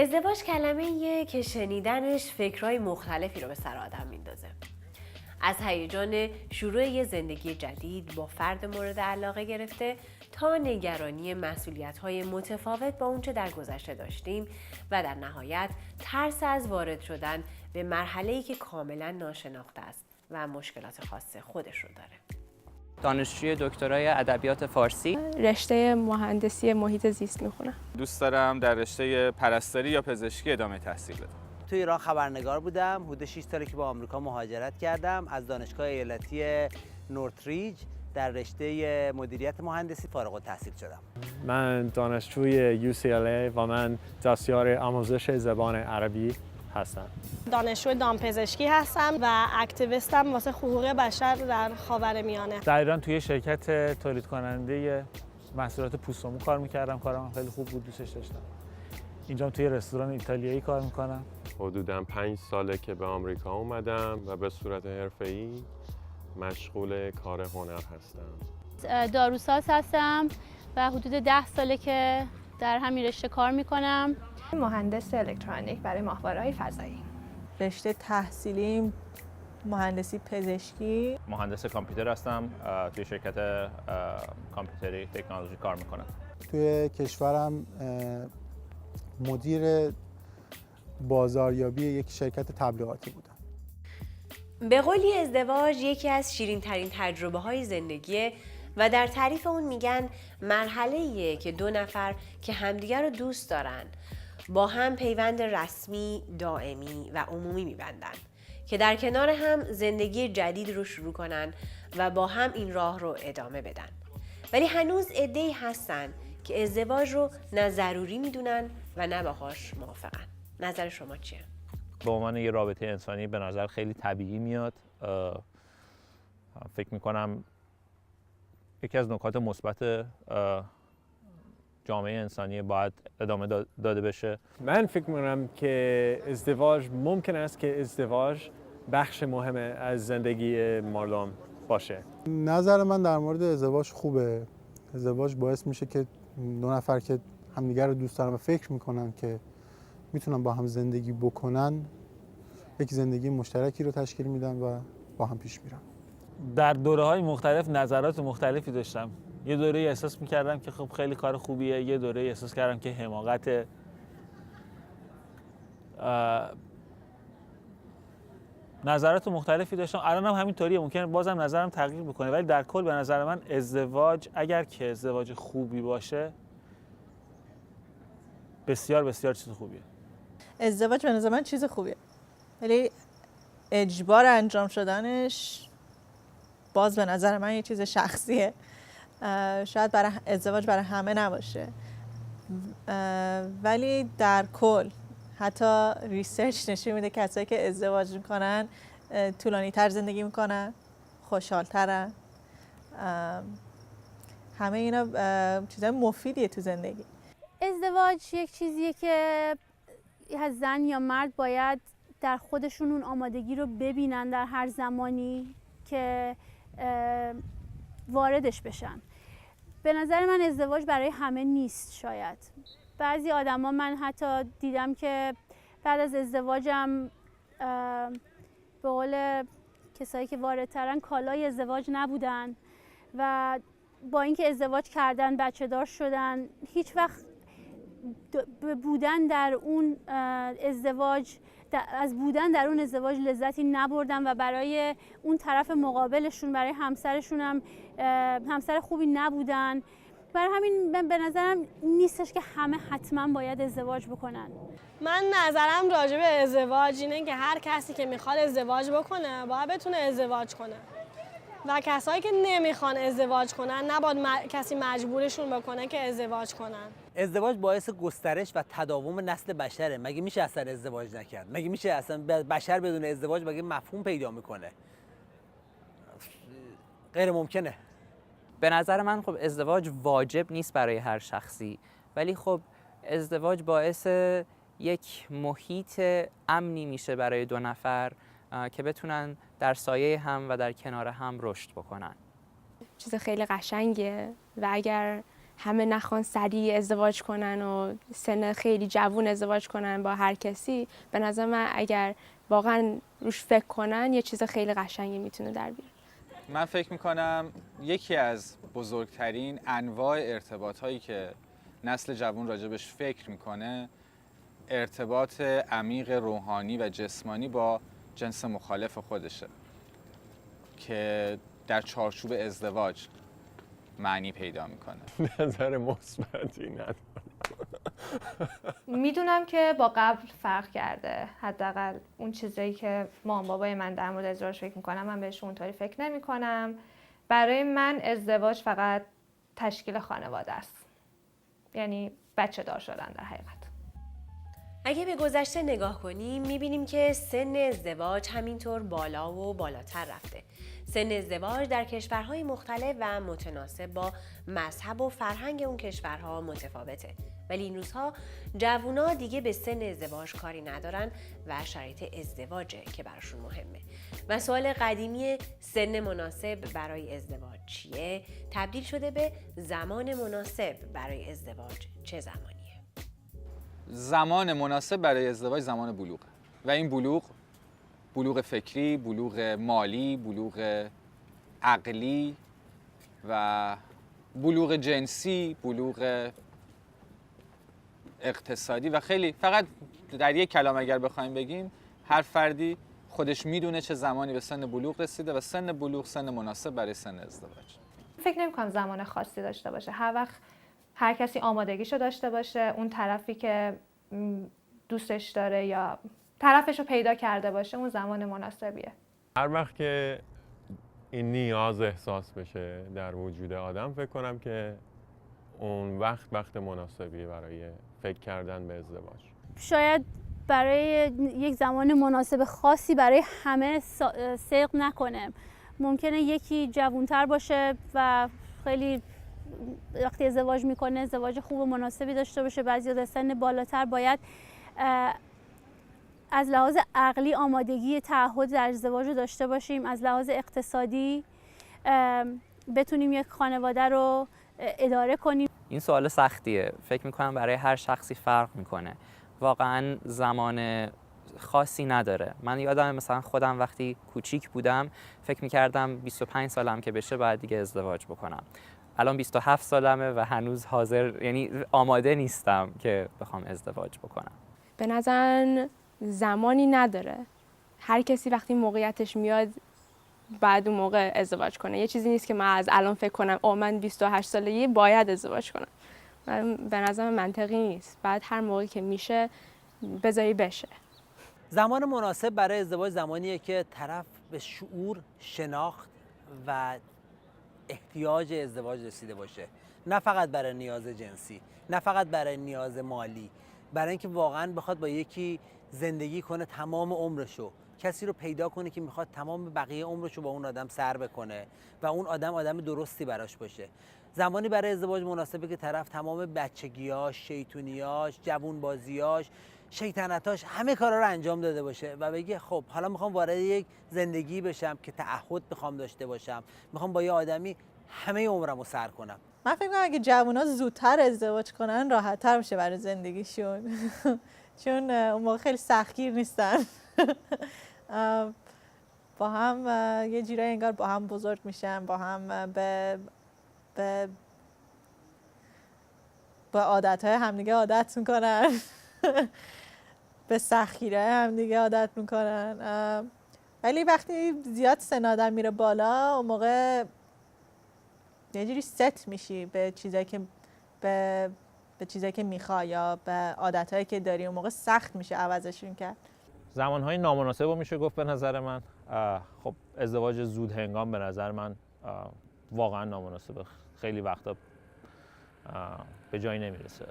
ازدواج کلمه‌ایه که شنیدنش فکرهای مختلفی رو به سر آدم میندازه. از هیجان شروع یه زندگی جدید با فرد مورد علاقه گرفته تا نگرانی مسئولیت‌های متفاوت با اونچه در گذشته داشتیم و در نهایت ترس از وارد شدن به مرحله‌ای که کاملا ناشناخته است و مشکلات خاص خودش رو داره. دانشجوی دکترای ادبیات فارسی. رشته مهندسی محیط زیست میخونم. دوست دارم در رشته پرستاری یا پزشکی ادامه تحصیل بدم. تو ایران خبرنگار بودم. حدود 6 ساله که به آمریکا مهاجرت کردم. از دانشگاه ایالتی نورتریج در رشته مدیریت مهندسی فارغ التحصیل شدم. من دانشجوی UCLA و من دستیار آموزش زبان عربی هستم. دانشجوی دامپزشکی هستم و اکتیویستم واسه حقوق بشر در خاورمیانه. در ایران توی شرکت تولید کننده محصولات پوست و مو کار می‌کردم. کارم خیلی خوب بود، دوستش داشتم. اینجا توی رستوران ایتالیایی کار می‌کنم. حدوداً 5 ساله که به آمریکا اومدم و به صورت حرفه‌ای مشغول کار هنر هستم. داروساز هستم و حدود 10 ساله که در همین رشته کار می‌کنم. مهندس الکترونیک برای ماهواره‌های فضایی. رشته تحصیلیم مهندسی پزشکی. مهندس کامپیوتر هستم، توی شرکت کامپیوتری تکنولوژی کار میکنم. توی کشورم مدیر بازاریابی یک شرکت تبلیغاتی بودم. به قولی ازدواج یکی از شیرین ترین تجربه های زندگیه و در تعریف اون میگن مرحله‌ایه که دو نفر که همدیگر رو دوست دارن با هم پیوند رسمی، دائمی و عمومی میبندن که در کنار هم زندگی جدید رو شروع کنن و با هم این راه رو ادامه بدن. ولی هنوز عده‌ای هستن که ازدواج رو نه ضروری میدونن و نه باهاش موافقن. نظر شما چیه؟ به عنوان یه رابطه انسانی به نظر خیلی طبیعی میاد. فکر میکنم یکی از نکات مثبت جامعه انسانی باید ادامه داده بشه. من فکر می‌کنم که ازدواج ممکن است که ازدواج بخش مهم از زندگی مردم باشه. نظر من در مورد ازدواج خوبه. ازدواج باعث میشه که دو نفر که همدیگر رو دوست دارن و فکر میکنن که میتونن با هم زندگی بکنن یک زندگی مشترکی رو تشکیل میدن و با هم پیش میرن. در دوره‌های مختلف نظرات مختلفی داشتم. یه دوره احساس می‌کردم که خب خیلی کار خوبیه، یه دوره احساس کردم که حماقت. نظرات مختلفی داشتم. الانم همینطوریه، ممکنه بازم نظرم تغییر بکنه، ولی در کل به نظر من ازدواج اگر که ازدواج خوبی باشه بسیار بسیار چیز خوبیه. ازدواج به نظر من چیز خوبیه، ولی اجبار انجام شدنش باز به نظر من یه چیز شخصیه. شاید برای ازدواج برای همه نباشه، ولی در کل حتی ریسرچ نشون میده کسایی که ازدواج میکنن طولانی تر زندگی میکنن، خوشحالترن. همه اینا چیزای مفیدیه تو زندگی. ازدواج یک چیزیه که از زن یا مرد باید در خودشون اون آمادگی رو ببینن در هر زمانی که واردش بشن. به نظر من ازدواج برای همه نیست. شاید بعضی آدما، من حتی دیدم که بعد از ازدواجم به قول کسایی که واردترن کالای ازدواج نبودن و با اینکه ازدواج کردن بچه دار شدن هیچ وقت بودن در اون ازدواج از بودن در اون ازدواج لذتی نبردن و برای اون طرف مقابلشون، برای همسرشون هم همسر خوبی نبودن. برای همین به نظرم نیستش که همه حتما باید ازدواج بکنن. من نظرم راجع به ازدواج اینه که هر کسی که میخواد ازدواج بکنه باید بتونه ازدواج کنه و کسایی که نمیخوان ازدواج کنن نباید کسی مجبورشون بکنه که ازدواج کنن. ازدواج باعث گسترش و تداوم نسل بشره. مگه میشه اصلا ازدواج نکرد؟ مگه میشه اصلا بشر بدون ازدواج مگه مفهوم پیدا میکنه؟ غیر ممکنه. به نظر من خب ازدواج واجب نیست برای هر شخصی، ولی خب ازدواج باعث یک محیط امنی میشه برای دو نفر که بتونن در سایه هم و در کنار هم رشد بکنن. چیز خیلی قشنگه و اگر همه نخوان سریع ازدواج کنن و سن خیلی جوون ازدواج کنن با هر کسی، به نظر من اگر واقعا روش فکر کنن یه چیز خیلی قشنگی میتونه در بیاره. من فکر میکنم یکی از بزرگترین انواع ارتباط هایی که نسل جوان راجبش فکر میکنه ارتباط عمیق روحانی و جسمانی با جنس مخالف خودشه که در چارچوب ازدواج معنی پیدا میکنه. نظر مثبتی ندارم. میدونم که با قبل فرق کرده، حداقل اون چیزایی که مام بابای من در مورد ازدواج فکر میکنم من بهش اونطوری فکر نمیکنم. برای من ازدواج فقط تشکیل خانواده است، یعنی بچه دار شدن در حقیقت. اگه به گذشته نگاه کنیم میبینیم که سن ازدواج همینطور بالا و بالاتر رفته. سن ازدواج در کشورهای مختلف و متناسب با مذهب و فرهنگ اون کشورها متفاوته. ولی این روزها جوونا دیگه به سن ازدواج کاری ندارن و شرایط ازدواجه که براشون مهمه. و سوال قدیمی سن مناسب برای ازدواج چیه؟ تبدیل شده به زمان مناسب برای ازدواج چه زمانیه؟ زمان مناسب برای ازدواج زمان بلوغه و این بلوغ فکری، بلوغ مالی، بلوغ عقلی و بلوغ جنسی، بلوغ اقتصادی و خیلی فقط در یک کلام اگر بخوایم بگیم هر فردی خودش میدونه چه زمانی به سن بلوغ رسیده و سن بلوغ سن مناسب برای سن ازدواج. فکر نمی‌کنم زمان خاصی داشته باشه. هر وقت هر کسی آمادگیشو داشته باشه، اون طرفی که دوستش داره یا طرفشو پیدا کرده باشه، اون زمان مناسبیه. هر وقت که این نیاز احساس بشه در وجود آدم، فکر کنم که اون وقت مناسبیه برای فکر کردن به ازدواج. شاید برای یک زمان مناسب خاصی برای همه صدق نکنه. ممکنه یکی جوانتر باشه و خیلی وقتی ازدواج میکنه ازدواج خوب و مناسبی داشته باشه. بعضی از سن بالاتر باید از لحاظ عقلی آمادگی تعهد در ازدواج رو داشته باشیم، از لحاظ اقتصادی بتونیم یک خانواده رو اداره کنیم. این سوال سختیه. فکر میکنم برای هر شخصی فرق میکنه. واقعا زمان خاصی نداره. من یادم مثلا خودم وقتی کوچیک بودم فکر میکردم 25 سالم که بشه باید دیگه ازدواج بکنم. الان 27 سالمه و هنوز حاضر، یعنی آماده نیستم که بخوام ازدواج بکنم. به نظر زمانی نداره. هر کسی وقتی موقعیتش میاد بعد اون موقع ازدواج کنه. یه چیزی نیست که من از الان فکر کنم من 28 سالگی باید ازدواج کنم. به نظر منطقی نیست. بعد هر موقعی که میشه بذاری بشه. زمان مناسب برای ازدواج زمانیه که طرف به شعور، شناخت و احتیاج ازدواج رسیده باشه. نه فقط برای نیاز جنسی، نه فقط برای نیاز مالی، برای اینکه واقعا بخواد با یکی زندگی کنه تمام عمرشو، کسی رو پیدا کنه که میخواد تمام بقیه عمرشو با اون آدم سر بکنه و اون آدم درستی براش باشه. زمانی برای ازدواج مناسبه که طرف تمام بچگیاش، شیطونیاش، جوونبازیاش، شیطنتاش، همه کارا رو انجام داده باشه و بگه خب حالا میخوام وارد یک زندگی بشم که تعهد میخوام داشته باشم، میخوام با یه آدمی همه عمرمو سر کنم. من فکر کنم اگه جوونا زودتر ازدواج کنن راحت‌تر میشه برای زندگیشون چون اون موقع خیلی سختگیر نیستن. با هم یه جورایی انگار با هم بزرگ میشن، با هم به عادت‌های همدیگه عادت میکنن به سختگیری‌های همدیگه عادت میکنن. ولی وقتی زیاد سن آدم میره بالا اون موقع یه جوری ست میشی به چیزایی که به چیزایی که میخوای یا به عادتهایی که داری، اون موقع سخت میشه عوضشون کرد. زمانهای نامناسب رو میشه گفت به نظر من. خب ازدواج زود هنگام به نظر من واقعا نامناسبه. خیلی وقتا به جایی نمیرسه.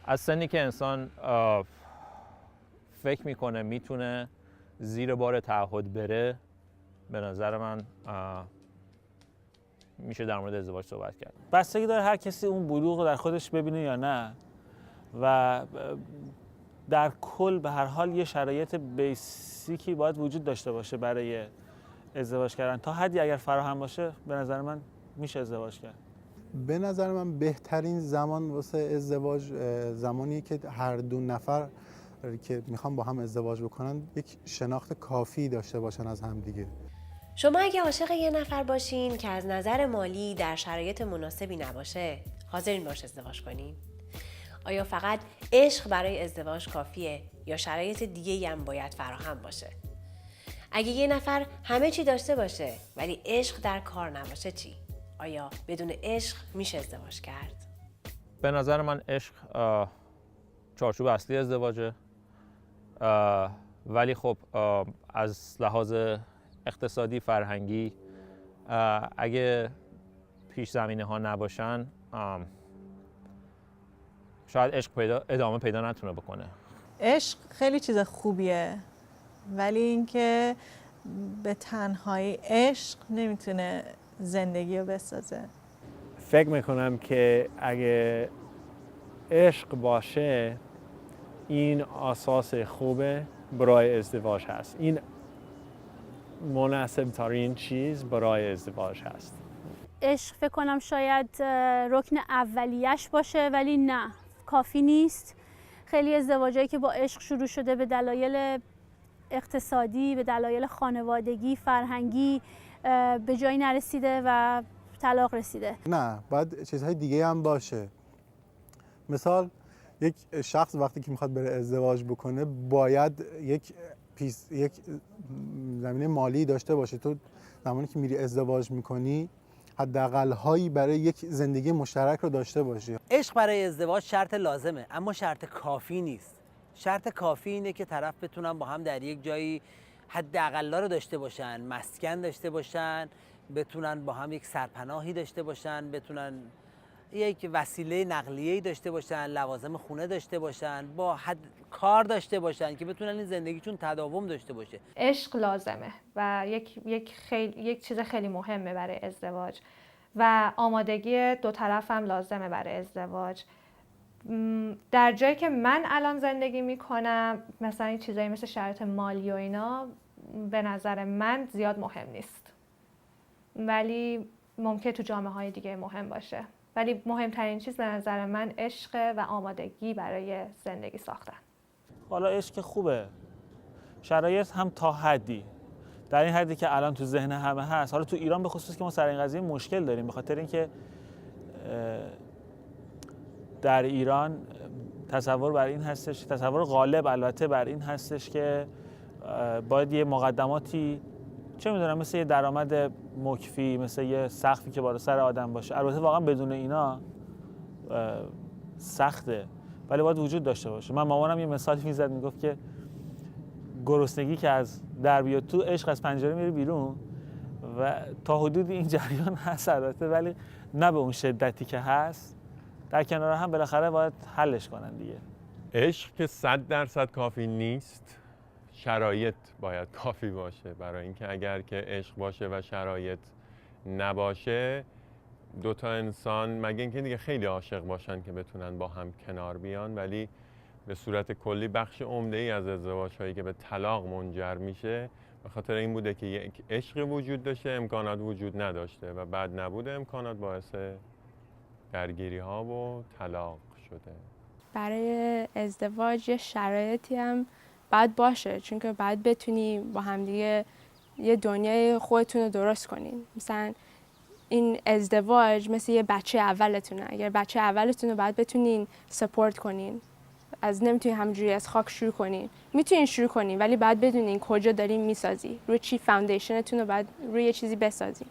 از سنی که انسان فکر میکنه میتونه زیر بار تعهد بره، به نظر من میشه در مورد ازدواج صحبت کرد. بستگی داره هر کسی اون بلوغ رو در خودش ببینه یا نه و در کل به هر حال یه شرایط بیسیکی باید وجود داشته باشه برای ازدواج کردن. تا حدی اگر فراهم باشه به نظر من میشه ازدواج کرد. به نظر من بهترین زمان واسه ازدواج زمانیه که هر دو نفر که میخوان با هم ازدواج بکنن یک شناخت کافی داشته باشن از همدیگه. شما اگه عاشق یه نفر باشین که از نظر مالی در شرایط مناسبی نباشه، حاضرین باش ازدواج کنین؟ آیا فقط عشق برای ازدواج کافیه یا شرایط دیگه‌ای هم باید فراهم باشه؟ اگه یه نفر همه چی داشته باشه ولی عشق در کار نباشه چی؟ آیا بدون عشق میشه ازدواج کرد؟ به نظر من عشق چارچوب اصلی ازدواجه، ولی خب از لحاظ اقتصادی، فرهنگی اگه پیش زمینه ها نباشن شاید عشق ادامه پیدا نتونه بکنه. عشق خیلی چیز خوبیه، ولی اینکه به تنهایی عشق نمیتونه زندگی رو بسازه. فکر میکنم که اگه عشق باشه این اساس خوبه برای ازدواج هست. این مناسب ترین چیز برای ازدواج هست. عشق فکر کنم شاید رکن اولیش باشه، ولی نه، کافی نیست. خیلی ازدواجایی که با عشق شروع شده به دلایل اقتصادی، به دلایل خانوادگی، فرهنگی به جایی نرسیده و طلاق رسیده. نه، باید چیزهای دیگه هم باشه. مثال یک شخص وقتی که میخواد بره ازدواج بکنه باید یک زمینه مالی داشته باشه. تو زمانی که میری ازدواج میکنی حداقل هایی برای یک زندگی مشترک رو داشته باشی. عشق برای ازدواج شرط لازمه، اما شرط کافی نیست. شرط کافی اینه که طرف بتونن با هم در یک جایی حداقلا رو داشته باشن، مسکن داشته باشن، بتونن با هم یک سرپناهی داشته باشن، بتونن یک وسیله نقلیه‌ای داشته باشن، لوازم خونه داشته باشن، با کار داشته باشن که بتونن این زندگیشون تداوم داشته باشه. عشق لازمه و یک چیز خیلی مهمه برای ازدواج و آمادگی دو طرف هم لازمه برای ازدواج. در جایی که من الان زندگی میکنم مثلا این چیزایی مثل شرایط مالی و اینا به نظر من زیاد مهم نیست، ولی ممکن تو جامعه های دیگه مهم باشه، ولی مهمترین چیز به نظر من عشق و آمادگی برای زندگی ساختن. حالا عشق خوبه، شرایط هم تا حدی، در این حدی که الان تو ذهن همه هست. حالا تو ایران به خصوص که ما سر این قضیه مشکل داریم، به خاطر اینکه در ایران تصور بر این هستش، تصور غالب البته بر این هستش که باید یه مقدماتی، چه میدونم، مثل یه درآمد مکفی، مثل یه سقفی که بالا سر آدم باشه. البته واقعا بدون اینا سخته، ولی باید وجود داشته باشه. من مامانم یه مثالی میزد، میگفت که گرسنگی که از در بیاد تو، عشق از پنجره میره بیرون. و تا حدودی این جریان هست البته، ولی نه به اون شدتی که هست. در کنار هم بالاخره باید حلش کنن دیگه. عشق که 100% کافی نیست، شرایط باید کافی باشه برای اینکه اگر که عشق باشه و شرایط نباشه، دوتا انسان مگه اینکه دیگه خیلی عاشق باشن که بتونن با هم کنار بیان، ولی به صورت کلی بخش عمده‌ای از ازدواج‌هایی که به طلاق منجر میشه به خاطر این بوده که یک عشقی وجود داشته، امکانات وجود نداشته و بعد نبوده امکانات، باعث درگیری‌ها و طلاق شده. برای ازدواج یه شرایطی هم باید باشه، چون که باید بتونی با همدیگه یه دنیای خودتون رو درست کنین. مثلا این ازدواج مثل یه بچه اولتونه. اگر بچه اولتون رو باید بتونین سپورت کنین، نمیتونین همجوری از خاک شروع کنین. میتونین شروع کنین ولی باید بدونین کجا دارین میسازی، روی چی فاندیشنتون رو باید روی یه چیزی بسازین.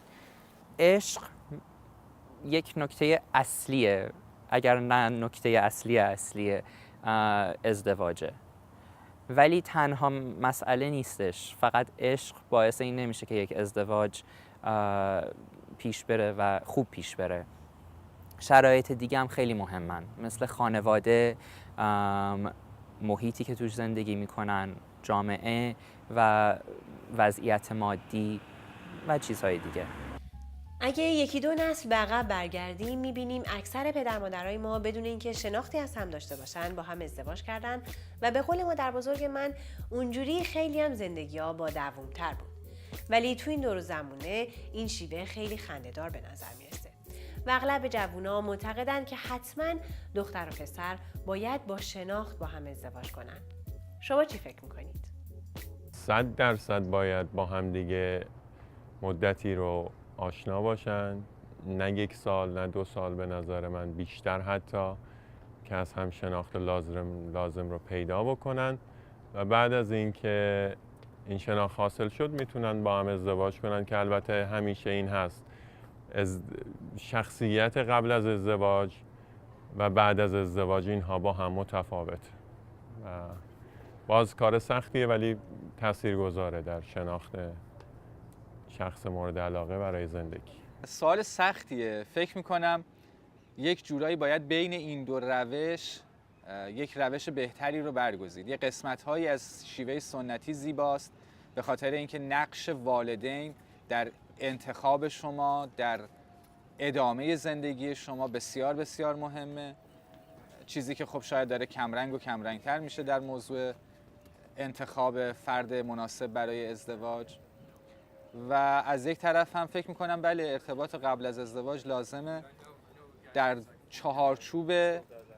عشق یک نکته اصلیه، اگر نه نکته اصلی ازدواجه، ولی تنها مسئله نیستش. فقط عشق باعث این نمیشه که یک ازدواج پیش بره و خوب پیش بره. شرایط دیگه هم خیلی مهمن، مثل خانواده، محیطی که توش زندگی میکنن، جامعه و وضعیت مادی و چیزهای دیگه. اگه یکی دو نسل به عقب برگردیم میبینیم اکثر پدر مادرای ما بدون اینکه شناختی از هم داشته باشن با هم ازدواج کردن و به قول مادر بزرگ من اونجوری خیلی هم زندگی ها با دوام‌تر بود. ولی تو این دور و زمونه این شیوه خیلی خنده‌دار به نظر میرسه و اغلب جوونا معتقدن که حتما دختر و پسر باید با شناخت با هم ازدواج کنن. شما چی فکر میکنید؟ 100% باید با هم دیگه مدتی رو آشنا باشن، نه 1 سال نه 2 سال، به نظر من بیشتر حتی، که از هم شناخت لازم رو پیدا بکنن و بعد از اینکه این شناخت حاصل شد میتونن با هم ازدواج کنن، که البته همیشه این هست شخصیت قبل از ازدواج و بعد از ازدواج اینها با هم متفاوت و باز کار سختیه ولی تاثیرگذاره در شناخت شخص مورد علاقه برای زندگی. سوال سختیه. فکر میکنم یک جورایی باید بین این دو روش یک روش بهتری رو برگزید. یه قسمت‌هایی از شیوه سنتی زیباست به خاطر اینکه نقش والدین در انتخاب شما، در ادامه زندگی شما بسیار بسیار مهمه. چیزی که خب شاید داره کمرنگ و کمرنگتر میشه در موضوع انتخاب فرد مناسب برای ازدواج. و از یک طرف هم فکر میکنم بله ارتباط قبل از ازدواج لازمه در چهارچوب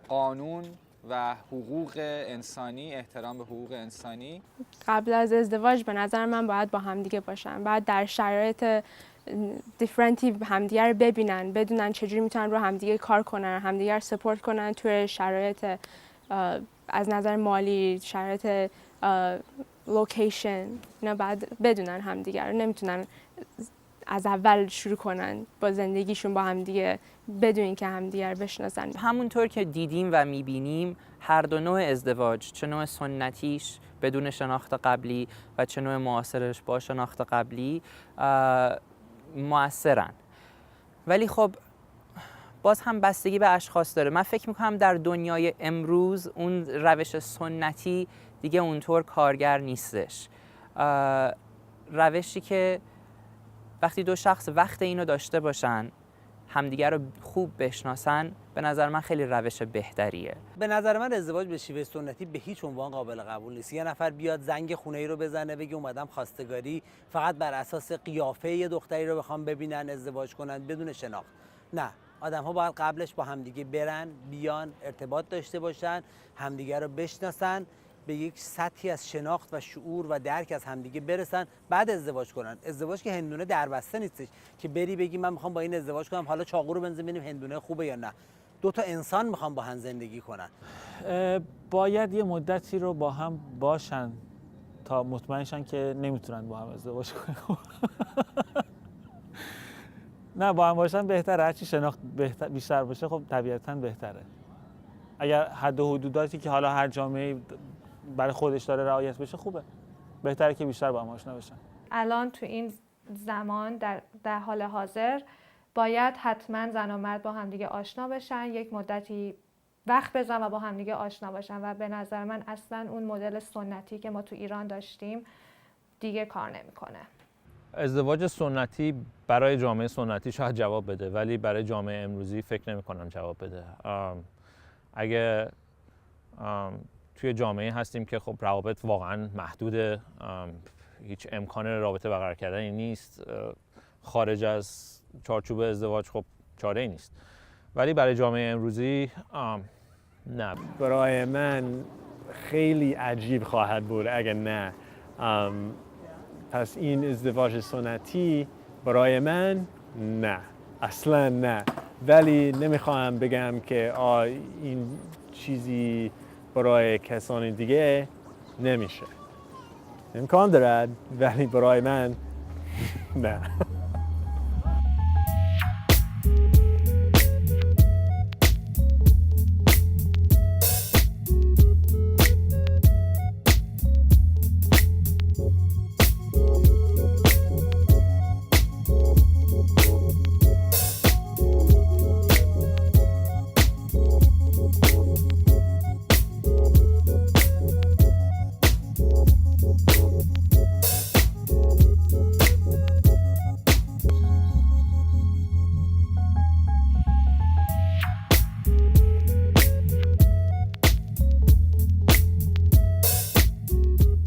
قانون و حقوق انسانی، احترام به حقوق انسانی. قبل از ازدواج به نظر من باید با همدیگه باشن، باید در شرایط دیفرنتی همدیگه رو ببینن، بدونن چجوری میتونن رو همدیگه کار کنن، همدیگه رو سپورت کنن توی شرایط از نظر مالی، شرایط لوکیشن، اینا بعد بدونن همدیگه رو، نمیتونن از اول شروع کنن با زندگیشون با همدیگه بدون اینکه همدیگه رو بشناسن. همونطور که دیدیم و میبینیم هر دو نوع ازدواج، چه نوع سنتیش بدون شناخت قبلی و چه نوع معاصرش با شناخت قبلی مؤثرن، ولی خب باز هم بستگی به اشخاص داره. من فکر میکنم در دنیای امروز اون روش سنتی دیگه اونطور کارگر نیستش. روشی که وقتی دو شخص وقت اینو داشته باشن، همدیگر رو خوب بشناسن، به نظر من خیلی روش بهتریه. به نظر من ازدواج به شیوه سنتی به هیچ عنوان قابل قبول نیست. یه نفر بیاد زنگ خونه ای رو بزنه بگه اومدم خواستگاری، فقط بر اساس قیافه یه دختری رو بخوام ببینن ازدواج کنن بدون شناخت. نه، آدم ها باید قبلش با همدیگه برن، بیان، ارتباط داشته باشن، همدیگه رو بشناسن، به یک سطحی از شناخت و شعور و درک از همدیگه برسن، بعد ازدواج کنن. ازدواج که هندونه دربسته نیستش که بری بگی من میخوام با این ازدواج کنم، حالا چاقو رو بنزین ببینیم هندونه خوبه یا نه. دو تا انسان میخوام با هم زندگی کنن. باید یه مدتی رو با هم باشن تا مطمئن شن که نمیتونن با هم ازدواج کنن. نه، با هم باشن بهتره، هرچی شناخت بیشتر باشه خب طبیعتاً بهتره. اگر حد و حدوداتی که حالا هر جامعه برای خودش داره رعایت بشه خوبه، بهتره که بیشتر با هم آشنا بشن. الان تو این زمان در حال حاضر باید حتما زن و مرد با همدیگه آشنا بشن، یک مدتی وقت بذارن و با همدیگه آشنا باشن و به نظر من اصلا اون مدل سنتی که ما تو ایران داشتیم دیگه کار نمیکنه. ازدواج سنتی برای جامعه سنتی شاید جواب بده، ولی برای جامعه امروزی فکر نمی‌کنم جواب بده. اگه توی جامعه هستیم که خب روابط واقعا محدوده، هیچ امکان رابطه برقرار کردنی نیست، خارج از چارچوب ازدواج خب چاره‌ای نیست، ولی برای جامعه امروزی نه. برای من خیلی عجیب خواهد بود اگر نه. پس این ازدواج سنتی برای من نه، اصلا نه. ولی نمیخوام بگم که این چیزی برای کسان دیگه نمیشه. امکان دارد ولی برای من نه.